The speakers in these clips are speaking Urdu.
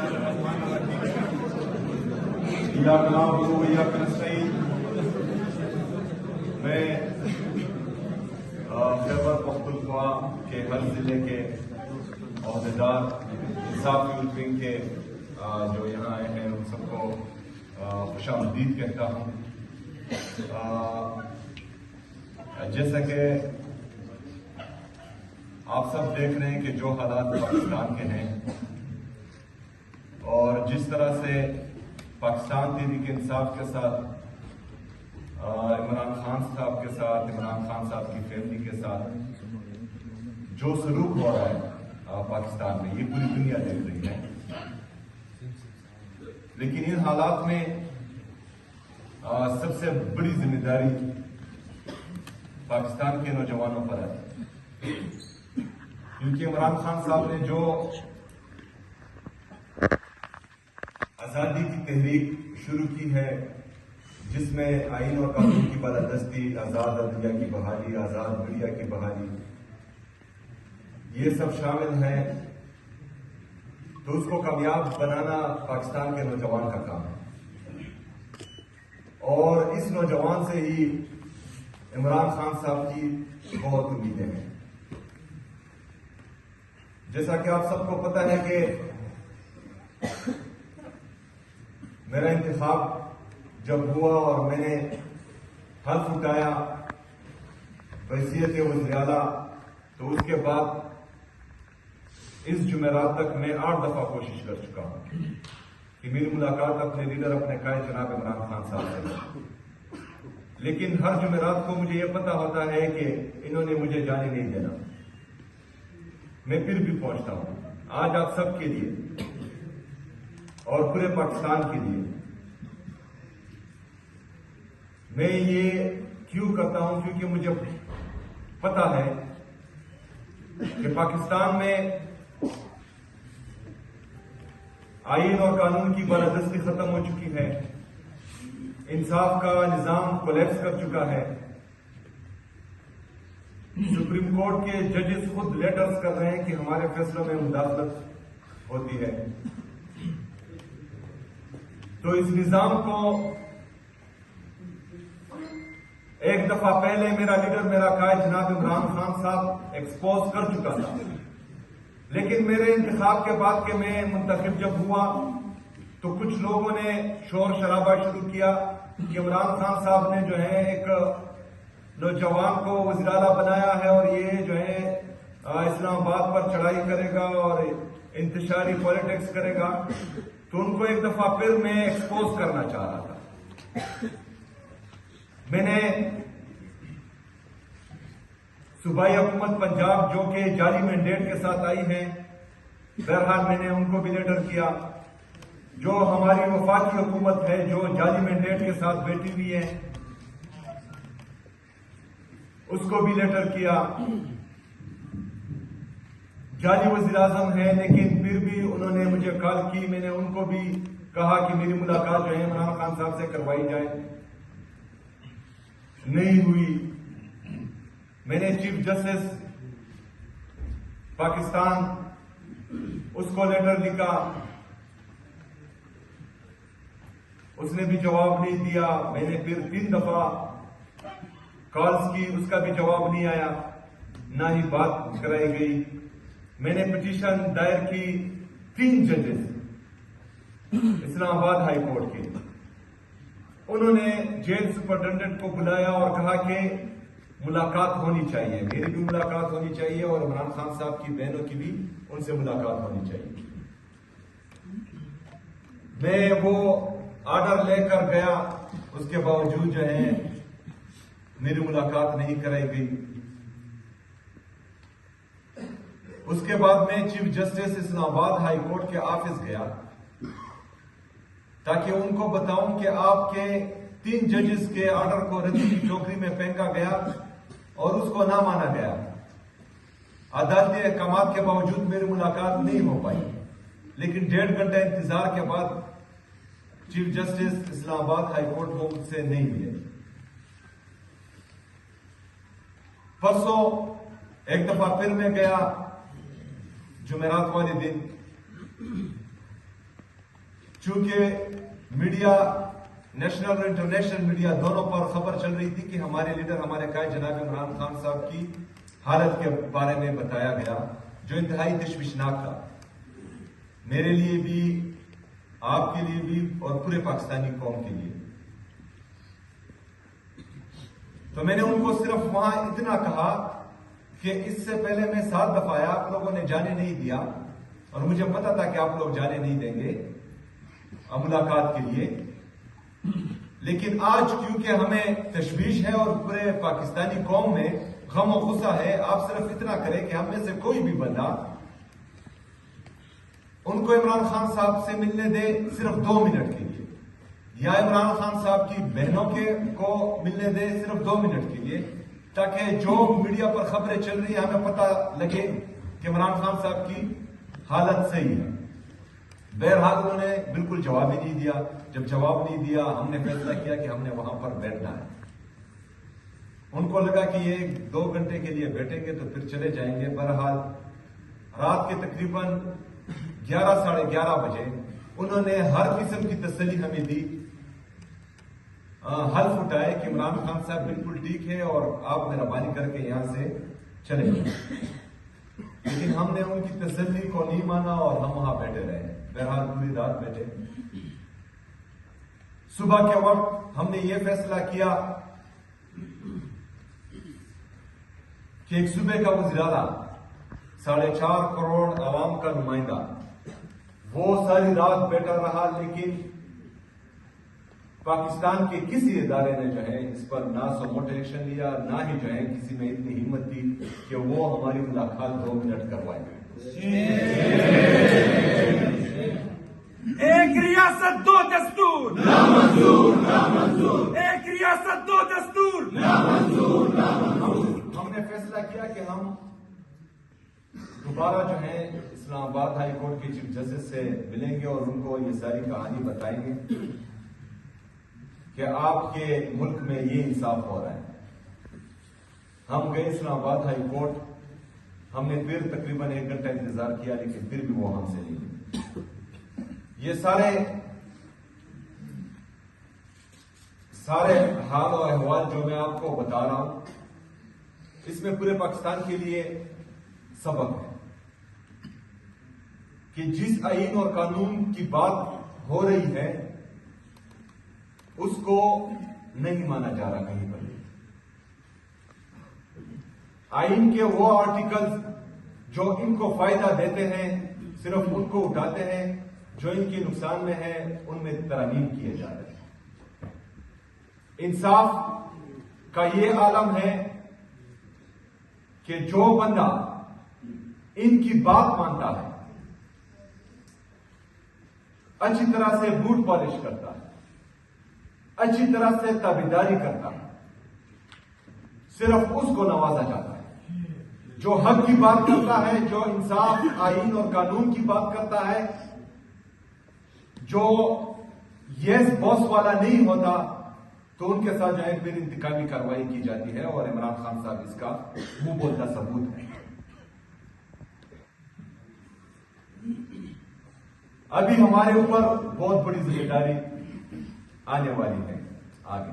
الرحمن الرحيم إياك نعبد وإياك نستعين میں خیبر پختونخوا کے ہر ضلع کے عہدیدار انصاف یوتھ ونگ کے جو یہاں آئے ہیں ان سب کو خوش آمدید کہتا ہوں. جیسا کہ آپ سب دیکھ رہے ہیں کہ جو حالات پاکستان کے ہیں اور جس طرح سے پاکستان تحریک انصاف کے ساتھ عمران خان صاحب کے ساتھ عمران خان صاحب کی فیملی کے ساتھ جو سلوک ہو رہا ہے پاکستان میں یہ پوری دنیا دیکھ رہی ہے. لیکن ان حالات میں سب سے بڑی ذمہ داری پاکستان کے نوجوانوں پر ہے کیونکہ عمران خان صاحب نے جو آزادی کی تحریک شروع کی ہے جس میں آئین اور قانون کی بالادستی، آزاد عدلیہ کی بحالی، آزاد میڈیا کی بحالی یہ سب شامل ہیں، تو اس کو کامیاب بنانا پاکستان کے نوجوان کا کام ہے. اور اس نوجوان سے ہی عمران خان صاحب کی بہت امیدیں ہیں. جیسا کہ آپ سب کو پتہ ہے کہ میرا انتخاب جب ہوا اور میں نے حلف اٹھایا بحیثیت وزیر اعلیٰ، تو اس کے بعد اس جمعرات تک میں 8 دفعہ کوشش کر چکا ہوں کہ میری ملاقات اپنے لیڈر اپنے قائد جناب عمران خان صاحب سے، لیکن ہر جمعرات کو مجھے یہ پتا ہوتا ہے کہ انہوں نے مجھے جانے نہیں دینا. میں پھر بھی پہنچتا ہوں آج آپ سب کے لیے اور پورے پاکستان کے لیے. میں یہ کیوں کرتا ہوں کیونکہ مجھے پتا ہے کہ پاکستان میں آئین اور قانون کی بالادستی ختم ہو چکی ہے، انصاف کا نظام کولیپس کر چکا ہے. سپریم کورٹ کے ججز خود لیٹرز کر رہے ہیں کہ ہمارے فیصلوں میں مداخلت ہوتی ہے. تو اس نظام کو ایک دفعہ پہلے میرا لیڈر میرا قائد جناب عمران خان صاحب ایکسپوز کر چکا تھا، لیکن میرے انتخاب کے بعد کہ میں منتخب جب ہوا تو کچھ لوگوں نے شور شرابہ شروع کیا کہ عمران خان صاحب نے جو ہے ایک نوجوان کو وزیر اعلیٰ بنایا ہے اور یہ جو ہے اسلام آباد پر چڑھائی کرے گا اور انتشاری پالیٹکس کرے گا. تو ان کو ایک دفعہ پھر میں ایکسپوز کرنا چاہ رہا تھا. میں نے صوبائی حکومت پنجاب جو کہ جعلی مینڈیٹ کے ساتھ آئی ہے، بہرحال میں نے ان کو بھی لیٹر کیا. جو ہماری وفاقی حکومت ہے جو جعلی مینڈیٹ کے ساتھ بیٹھی ہوئی ہے اس کو بھی لیٹر کیا. جعلی وزیر اعظم ہے لیکن پھر بھی انہوں نے مجھے کال کی. میں نے ان کو بھی کہا کہ میری ملاقات جو ہے عمران خان صاحب سے کروائی جائے، نہیں ہوئی. میں نے چیف جسٹس پاکستان اس کو لیٹر لکھا، اس نے بھی جواب نہیں دیا. میں نے پھر 3 دفعہ کالز کی، اس کا بھی جواب نہیں آیا، نہ ہی بات کرائی گئی. میں نے پٹیشن دائر کی 3 ججز اسلام آباد ہائی کورٹ کے، انہوں نے جیل سپرنٹینڈنٹ کو بلایا اور کہا کہ ملاقات ہونی چاہیے، میری بھی ملاقات ہونی چاہیے اور عمران خان صاحب کی بہنوں کی بھی ان سے ملاقات ہونی چاہیے. میں وہ آرڈر لے کر گیا، اس کے باوجود جو ہے میری ملاقات نہیں کرائی گئی. اس کے بعد میں چیف جسٹس اسلام آباد ہائی کورٹ کے آفس گیا تاکہ ان کو بتاؤں کہ آپ کے 3 ججز کے آرڈر کو رسی کی ٹوکری میں پھینکا گیا اور اس کو نہ مانا گیا. عدالتی احکامات کے باوجود میری ملاقات نہیں ہو پائی، لیکن 1.5 گھنٹہ انتظار کے بعد چیف جسٹس اسلام آباد ہائی کورٹ وہ مجھ سے نہیں ملے. پرسوں ایک دفعہ پھر میں گیا جمعرات والے دن، چونکہ میڈیا نیشنل اور انٹرنیشنل میڈیا دونوں پر خبر چل رہی تھی کہ ہمارے لیڈر ہمارے قائد جناب عمران خان صاحب کی حالت کے بارے میں بتایا گیا جو انتہائی تشویشناک تھا، میرے لیے بھی، آپ کے لیے بھی اور پورے پاکستانی قوم کے لیے۔ تو میں نے ان کو صرف وہاں اتنا کہا کہ اس سے پہلے میں 7 دفعہ آیا، آپ لوگوں نے جانے نہیں دیا اور مجھے پتا تھا کہ آپ لوگ جانے نہیں دیں گے ملاقات کے لیے، لیکن آج کیونکہ ہمیں تشویش ہے اور پورے پاکستانی قوم میں غم و غصہ ہے، آپ صرف اتنا کریں کہ ہم میں سے کوئی بھی بندہ ان کو عمران خان صاحب سے ملنے دے صرف 2 منٹ کے لیے، یا عمران خان صاحب کی بہنوں کو ملنے دے صرف 2 منٹ کے لیے، تاکہ جو میڈیا پر خبریں چل رہی ہیں ہمیں پتہ لگے کہ عمران خان صاحب کی حالت صحیح ہے۔ بہرحال انہوں نے بالکل جواب ہی نہیں دیا۔ جب جواب نہیں دیا ہم نے فیصلہ کیا کہ ہم نے وہاں پر بیٹھنا ہے۔ ان کو لگا کہ یہ 2 گھنٹے کے لیے بیٹھیں گے تو پھر چلے جائیں گے۔ بہرحال رات کے تقریباً 11 ساڑھے 11 بجے انہوں نے ہر قسم کی تسلی ہمیں دی، حلف اٹھائے کہ عمران خان صاحب بالکل ٹھیک ہے اور آپ مہربانی کر کے یہاں سے چلے جائیں، لیکن ہم نے ان کی تسلی کو نہیں مانا اور ہم وہاں بیٹھے رہے۔ بہرحال پوری رات بیٹھے۔ صبح کے وقت ہم نے یہ فیصلہ کیا کہ ایک صوبے کا وزیر اعلیٰ، 4.5 کروڑ عوام کا نمائندہ، وہ ساری رات بیٹھا رہا، لیکن پاکستان کے کسی ادارے نے جو ہے اس پر نہ سو موٹا ایکشن لیا، نہ ہی جو ہے کسی میں اتنی ہمت دی کہ وہ ہماری ملاقات 2 منٹ کروائے۔ ایک ریاست 2 دستور، نامنظور نامنظور، ایک ریاست 2 دستور، نامنظور نامنظور۔ ہم نے فیصلہ کیا کہ ہم دوبارہ جو ہے اسلام آباد ہائی کورٹ کے چیف جسٹس سے ملیں گے اور ان کو یہ ساری کہانی بتائیں گے کہ آپ کے ملک میں یہ انصاف ہو رہا ہے۔ ہم گئے اسلام آباد ہائی کورٹ، ہم نے پھر تقریباً 1 گھنٹہ انتظار کیا، لیکن پھر بھی وہ ہم سے نہیں ملے۔ یہ سارے حال و احوال جو میں آپ کو بتا رہا ہوں، اس میں پورے پاکستان کے لیے سبق ہے کہ جس آئین اور قانون کی بات ہو رہی ہے اس کو نہیں مانا جا رہا کہیں پر۔ آئین کے وہ آرٹیکلز جو ان کو فائدہ دیتے ہیں صرف ان کو اٹھاتے ہیں، جو ان کے نقصان میں ہے ان میں ترمیم کیے جا رہے ہیں۔ انصاف کا یہ عالم ہے کہ جو بندہ ان کی بات مانتا ہے، اچھی طرح سے بوٹ پالش کرتا ہے، اچھی طرح سے تابعداری کرتا ہے، صرف اس کو نوازا جاتا ہے۔ جو حق کی بات کرتا ہے، جو انصاف، آئین اور قانون کی بات کرتا ہے، جو یس باس والا نہیں ہوتا، تو ان کے ساتھ جو ہے پھر انتقامی کارروائی کی جاتی ہے، اور عمران خان صاحب اس کا منہ بولتا ثبوت ہے۔ ابھی ہمارے اوپر بہت بڑی ذمہ داری آنے والی ہے آگے۔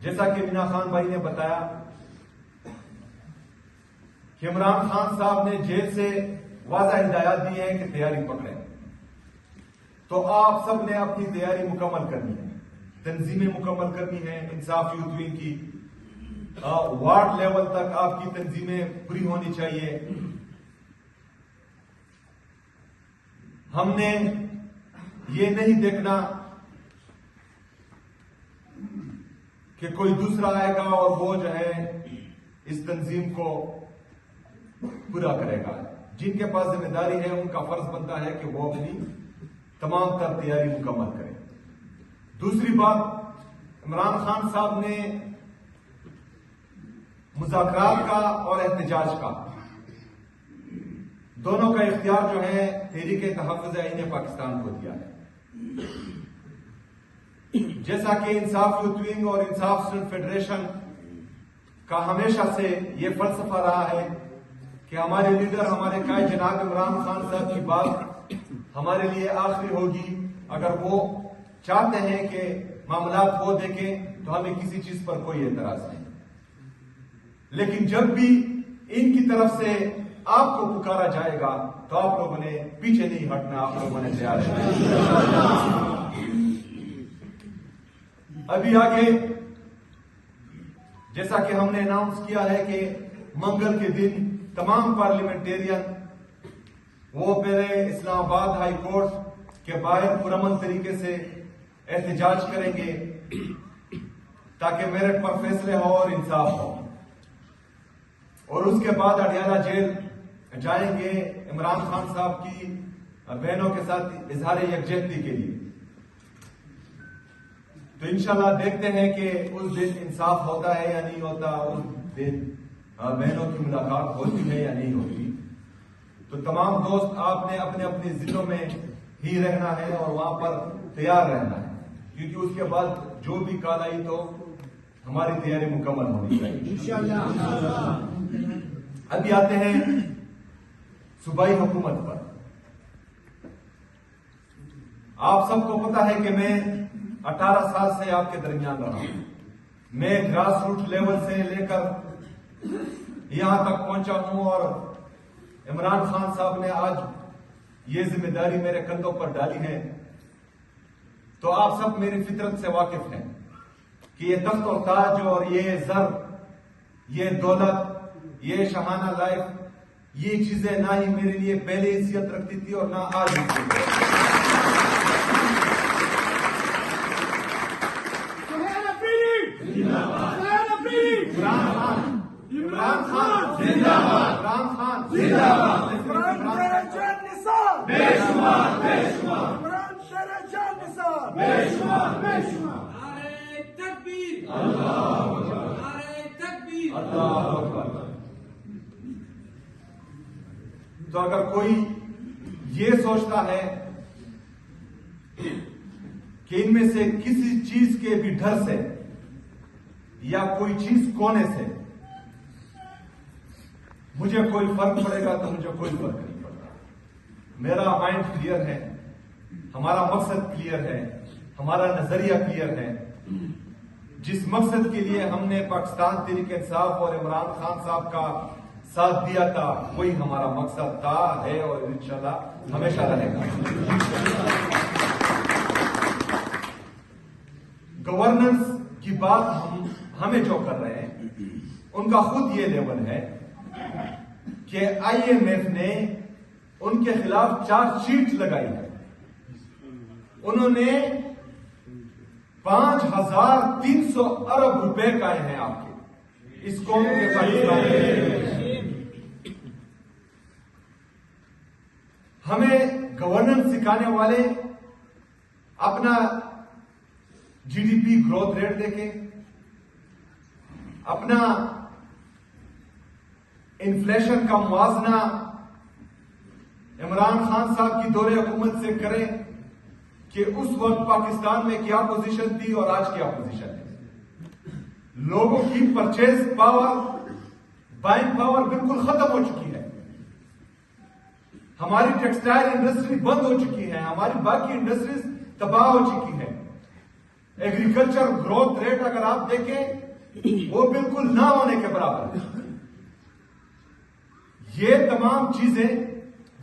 جیسا کہ مینا خان بھائی نے بتایا کہ عمران خان صاحب نے جیل سے واضح ہدایات دی ہیں کہ تیاری پکڑیں، تو آپ سب نے اپنی تیاری مکمل کرنی ہے، تنظیمیں مکمل کرنی ہیں۔ انصاف یوتھ ونگ کی وارڈ لیول تک آپ کی تنظیمیں پوری ہونی چاہیے۔ ہم نے یہ نہیں دیکھنا کہ کوئی دوسرا آئے گا اور وہ جو ہے اس تنظیم کو پورا کرے گا۔ جن کے پاس ذمہ داری ہے ان کا فرض بنتا ہے کہ وہ اپنی تمام تر تیاری مکمل کرے۔ دوسری بات، عمران خان صاحب نے مذاکرات کا اور احتجاج کا دونوں کا اختیار جو ہے تحریک تحفظ آئین پاکستان کو دیا ہے۔ جیسا کہ انصاف یوتھ ونگ اور انصاف اسٹوڈنٹ فیڈریشن کا ہمیشہ سے یہ فلسفہ رہا ہے کہ ہمارے لیڈر، ہمارے قائد جناب عمران خان صاحب کی بات ہمارے لیے آخری ہوگی. اگر وہ چاہتے ہیں کہ معاملات وہ دیکھیں تو ہمیں کسی چیز پر کوئی اعتراض نہیں, لیکن جب بھی ان کی طرف سے آپ کو پکارا جائے گا تو آپ لوگوں نے پیچھے نہیں ہٹنا, آپ لوگوں نے تیار رہنا. ابھی آگے جیسا کہ ہم نے اناؤنس کیا ہے کہ منگل کے دن تمام پارلیمنٹیرین وہ پہلے اسلام آباد ہائی کورٹ کے باہر پرامن طریقے سے احتجاج کریں گے تاکہ میرٹ پر فیصلے ہو اور انصاف ہو, اور اس کے بعد اڈیالہ جیل جائیں گے عمران خان صاحب کی بہنوں کے ساتھ اظہار یکجہتی کے لیے. تو انشاءاللہ دیکھتے ہیں کہ اس دن انصاف ہوتا ہے یا نہیں ہوتا, اس دن بہنوں کی ملاقات ہوتی ہے یا نہیں ہوتی. تو تمام دوست آپ نے اپنے اپنے ضلعوں میں ہی رہنا ہے اور وہاں پر تیار رہنا ہے, کیونکہ اس کے بعد جو بھی کال آئی تو ہماری تیاری مکمل ہونی چاہیے. ابھی آتے ہیں صوبائی حکومت پر. آپ سب کو پتا ہے کہ میں 18 سال سے آپ کے درمیان رہا ہوں. میں گراس روٹ لیول سے لے کر یہاں تک پہنچا ہوں, اور عمران خان صاحب نے آج یہ ذمہ داری میرے کندھوں پر ڈالی ہے. تو آپ سب میری فطرت سے واقف ہیں کہ یہ تخت اور تاج اور یہ زر, یہ دولت, یہ شاہانہ لائف, یہ چیزیں نہ ہی میرے لیے پہلے حیثیت رکھتی تھی اور نہ آج رکھتی ہے. عمران خان زندہ باد, عمران خان زندہ باد, عمران شیر جان نثار بے شمار بے شمار, عمران شیر جان نثار بے شمار بے شمار. نعرہ تکبیر, اللہ اکبر, نعرہ تکبیر, اللہ اکبر. تو اگر کوئی یہ سوچتا ہے کہ ان میں سے کسی چیز کے بھی ڈر سے یا کوئی چیز کونے سے مجھے کوئی فرق پڑے گا, تو مجھے کوئی فرق نہیں پڑتا. میرا مائنڈ کلیئر ہے, ہمارا مقصد کلیئر ہے, ہمارا نظریہ کلیئر ہے. جس مقصد کے لیے ہم نے پاکستان تحریک انصاف اور عمران خان صاحب کا ساتھ دیا تھا, وہی ہمارا مقصد تھا, ہے اور انشاءاللہ ہمیشہ رہے گا. گورننس کی بات ہمیں جو کر رہے ہیں ان کا خود یہ لیول ہے کہ آئی ایم ایف نے ان کے خلاف چارج شیٹ لگائی ہے. انہوں نے 5,300 ارب روپے کائے ہیں آپ کے اس قوم کے پاکستان. ہمیں گورننس سکھانے والے اپنا G D P growth rate دیکھیں, اپنا انفلیشن کا موازنہ عمران خان صاحب کی دور حکومت سے کریں کہ اس وقت پاکستان میں کیا پوزیشن تھی اور آج کیا پوزیشن ہے. لوگوں کی پرچیز پاور, بائنگ پاور بالکل ختم ہو چکی ہے. ہماری ٹیکسٹائل انڈسٹری بند ہو چکی ہے, ہماری باقی انڈسٹریز تباہ ہو چکی ہے. ایگریکلچر گروتھ ریٹ اگر آپ دیکھیں وہ بالکل نہ ہونے کے برابر ہے. یہ تمام چیزیں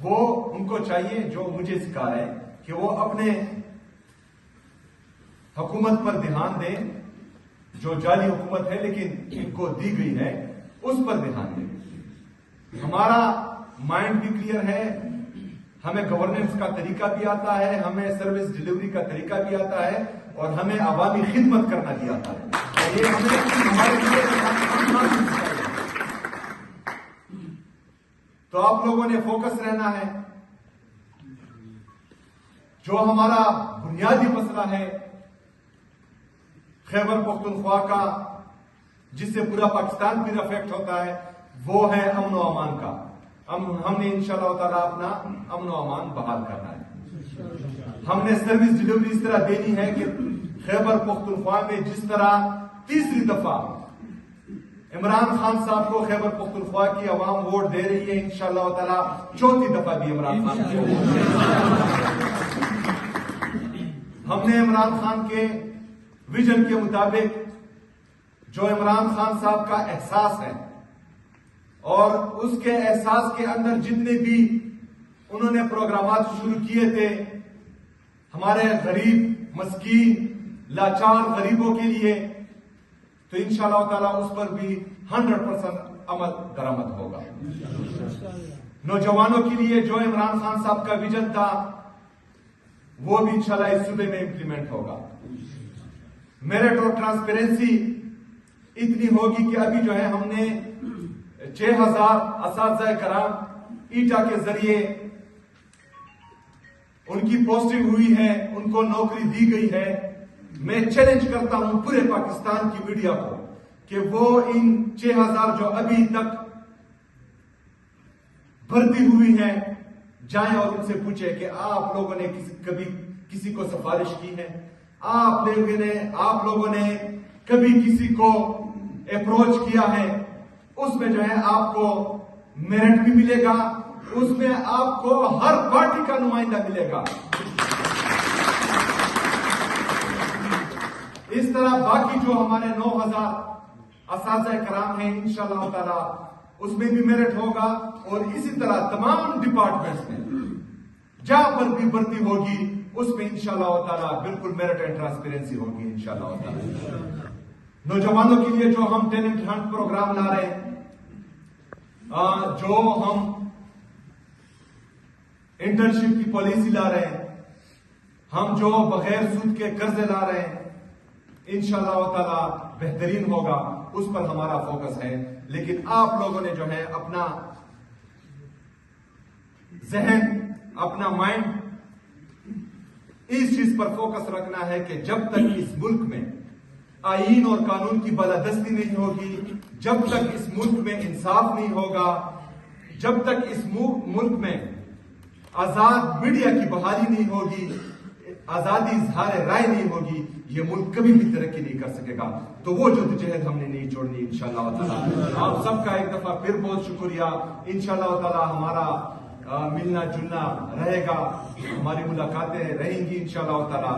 وہ ان کو چاہیے جو مجھے سکھا رہے ہیں کہ وہ اپنے حکومت پر دھیان دیں, جو جعلی حکومت ہے لیکن ان کو دی گئی ہے اس پر دھیان دیں. ہمارا مائنڈ بھی کلیئر ہے, ہمیں گورننس کا طریقہ بھی آتا ہے, ہمیں سروس ڈیلیوری کا طریقہ بھی آتا ہے, اور ہمیں عوامی خدمت کرنا بھی آتا ہے. یہ ہمیں ہمارے لیے تو آپ لوگوں نے فوکس رہنا ہے. جو ہمارا بنیادی مسئلہ ہے خیبر پختونخوا کا, جس سے پورا پاکستان پھر افیکٹ ہوتا ہے, وہ ہے امن و امان کا. ہم نے انشاءاللہ تعالیٰ اپنا امن و امان بحال کرنا ہے. ہم نے سروس ڈیلیوری اس طرح دینی ہے کہ خیبر پختونخوا میں جس طرح تیسری دفعہ عمران خان صاحب کو خیبر پختونخوا کی عوام ووٹ دے رہی ہے انشاءاللہ تعالی، چوتھی دفعہ بھی عمران خان کو ہم نے عمران خان کے ویژن کے مطابق جو عمران خان صاحب کا احساس ہے اور اس کے احساس کے اندر جتنے بھی انہوں نے پروگرامات شروع کیے تھے ہمارے غریب مسکین لاچار غریبوں کے لیے، تو انشاءاللہ تعالیٰ اس پر بھی 100% عمل درآمد ہوگا۔ نوجوانوں کے لیے جو عمران خان صاحب کا ویژن تھا وہ بھی انشاءاللہ اس صوبے میں امپلیمنٹ ہوگا۔ میرٹ اور ٹرانسپیرنسی اتنی ہوگی کہ ابھی جو ہے ہم نے 6000 اساتذہ کرام ایٹا کے ذریعے ان کی پوسٹنگ ہوئی ہے، ان کو نوکری دی گئی ہے۔ میں چیلنج کرتا ہوں پورے پاکستان کی میڈیا کو کہ وہ ان 6000 جو ابھی تک بھرتی ہوئی ہیں جائیں اور ان سے پوچھیں کہ آپ لوگوں نے کبھی کسی کو سفارش کی ہے؟ آپ لوگوں نے کبھی کسی کو اپروچ کیا ہے؟ اس میں جو ہے آپ کو میرٹ بھی ملے گا، اس میں آپ کو ہر پارٹی کا نمائندہ ملے گا۔ اس طرح باقی جو ہمارے 9000 اساتذہ کرام ہیں انشاءاللہ تعالی اس میں بھی میرٹ ہوگا، اور اسی طرح تمام ڈپارٹمنٹس میں جہاں پر بھی بھرتی ہوگی اس میں انشاءاللہ تعالی بالکل میرٹ اینڈ ٹرانسپیرنسی ہوگی انشاءاللہ تعالی۔ نوجوانوں کے لیے جو ہم ٹیلنٹ ہنٹ پروگرام لا رہے ہیں، جو ہم انٹرنشپ کی پالیسی لا رہے ہیں، ہم جو بغیر سود کے قرضے لا رہے ہیں، انشاءاللہ تعالی بہترین ہوگا، اس پر ہمارا فوکس ہے۔ لیکن آپ لوگوں نے جو ہے اپنا ذہن اپنا مائنڈ اس چیز پر فوکس رکھنا ہے کہ جب تک اس ملک میں آئین اور قانون کی بالادستی نہیں ہوگی، جب تک اس ملک میں انصاف نہیں ہوگا، جب تک اس ملک میں آزاد میڈیا کی بحالی نہیں ہوگی، آزادی اظہار رائے نہیں ہوگی، یہ ملک کبھی بھی ترقی نہیں کر سکے گا۔ تو وہ جدوجہد ہم نے نہیں چھوڑنی انشاءاللہ تعالی۔ آپ سب کا ایک دفعہ پھر بہت شکریہ۔ انشاءاللہ تعالی ہمارا ملنا جلنا رہے گا، ہماری ملاقاتیں رہیں گی انشاءاللہ تعالی۔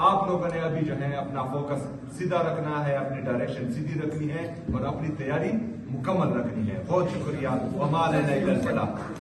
آپ لوگوں نے ابھی جو ہے اپنا فوکس سیدھا رکھنا ہے، اپنی ڈائریکشن سیدھی رکھنی ہے اور اپنی تیاری مکمل رکھنی ہے۔ بہت شکریہ۔ وما علینا الا البلاغ۔